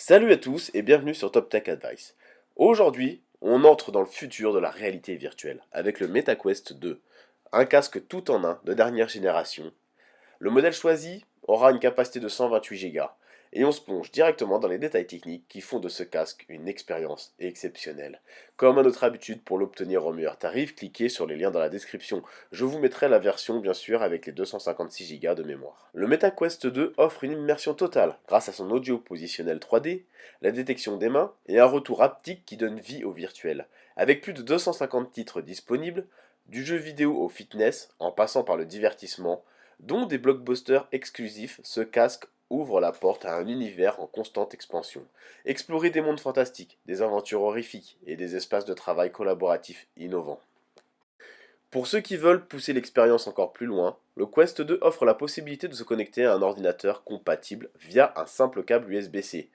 Salut à tous et bienvenue sur Top Tech Advice. Aujourd'hui, on entre dans le futur de la réalité virtuelle avec le MetaQuest 2, un casque tout en un de dernière génération. Le modèle choisi aura une capacité de 128 Go et on se plonge directement dans les détails techniques qui font de ce casque une expérience exceptionnelle. Comme à notre habitude, pour l'obtenir au meilleur tarif, cliquez sur les liens dans la description. Je vous mettrai la version bien sûr avec les 256 Go de mémoire. Le MetaQuest 2 offre une immersion totale grâce à son audio positionnel 3D, la détection des mains et un retour haptique qui donne vie au virtuel. Avec plus de 250 titres disponibles, du jeu vidéo au fitness, en passant par le divertissement, dont des blockbusters exclusifs, ce casque ouvre la porte à un univers en constante expansion. Explorer des mondes fantastiques, des aventures horrifiques et des espaces de travail collaboratifs innovants. Pour ceux qui veulent pousser l'expérience encore plus loin, le Quest 2 offre la possibilité de se connecter à un ordinateur compatible via un simple câble USB-C.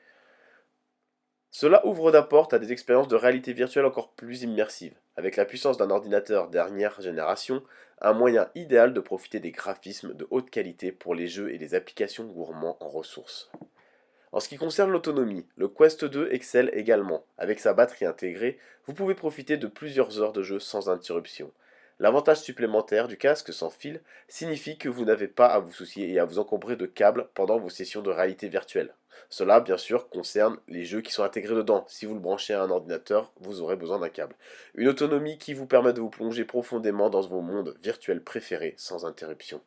Cela ouvre la porte à des expériences de réalité virtuelle encore plus immersives. Avec la puissance d'un ordinateur dernière génération, un moyen idéal de profiter des graphismes de haute qualité pour les jeux et les applications gourmands en ressources. En ce qui concerne l'autonomie, le Quest 2 excelle également. Avec sa batterie intégrée, vous pouvez profiter de plusieurs heures de jeu sans interruption. L'avantage supplémentaire du casque sans fil signifie que vous n'avez pas à vous soucier et à vous encombrer de câbles pendant vos sessions de réalité virtuelle. Cela, bien sûr, concerne les jeux qui sont intégrés dedans. Si vous le branchez à un ordinateur, vous aurez besoin d'un câble. Une autonomie qui vous permet de vous plonger profondément dans vos mondes virtuels préférés sans interruption.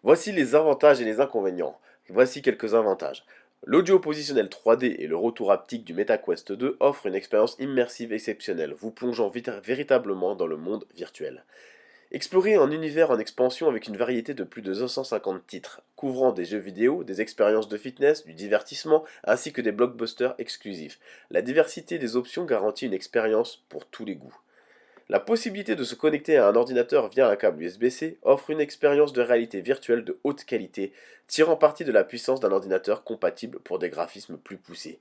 Voici les avantages et les inconvénients. Voici quelques avantages. L'audio positionnel 3D et le retour haptique du MetaQuest 2 offrent une expérience immersive exceptionnelle, vous plongeant véritablement dans le monde virtuel. Explorez un univers en expansion avec une variété de plus de 250 titres, couvrant des jeux vidéo, des expériences de fitness, du divertissement, ainsi que des blockbusters exclusifs. La diversité des options garantit une expérience pour tous les goûts. La possibilité de se connecter à un ordinateur via un câble USB-C offre une expérience de réalité virtuelle de haute qualité, tirant parti de la puissance d'un ordinateur compatible pour des graphismes plus poussés.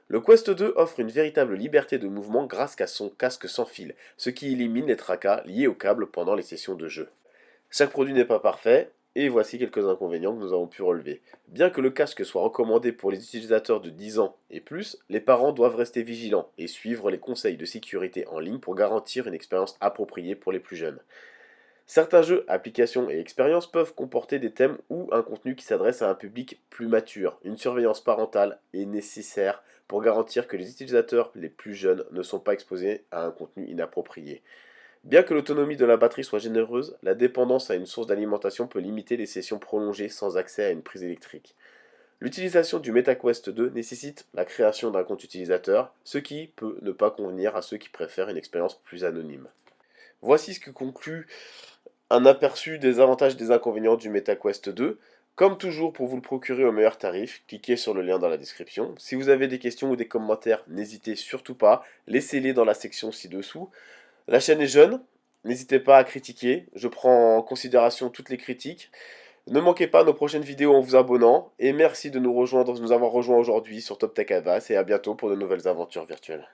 Le Quest 2 offre une véritable liberté de mouvement grâce à son casque sans fil, ce qui élimine les tracas liés au câble pendant les sessions de jeu. Chaque produit n'est pas parfait, et voici quelques inconvénients que nous avons pu relever. Bien que le casque soit recommandé pour les utilisateurs de 10 ans et plus, les parents doivent rester vigilants et suivre les conseils de sécurité en ligne pour garantir une expérience appropriée pour les plus jeunes. Certains jeux, applications et expériences peuvent comporter des thèmes ou un contenu qui s'adresse à un public plus mature. Une surveillance parentale est nécessaire pour garantir que les utilisateurs les plus jeunes ne sont pas exposés à un contenu inapproprié. Bien que l'autonomie de la batterie soit généreuse, la dépendance à une source d'alimentation peut limiter les sessions prolongées sans accès à une prise électrique. L'utilisation du MetaQuest 2 nécessite la création d'un compte utilisateur, ce qui peut ne pas convenir à ceux qui préfèrent une expérience plus anonyme. Voici ce que conclut un aperçu des avantages et des inconvénients du MetaQuest 2. Comme toujours, pour vous le procurer au meilleur tarif, cliquez sur le lien dans la description. Si vous avez des questions ou des commentaires, n'hésitez surtout pas, laissez-les dans la section ci-dessous. La chaîne est jeune, n'hésitez pas à critiquer, je prends en considération toutes les critiques. Ne manquez pas nos prochaines vidéos en vous abonnant, et merci de nous avoir rejoints aujourd'hui sur Top Tech Advice, et à bientôt pour de nouvelles aventures virtuelles.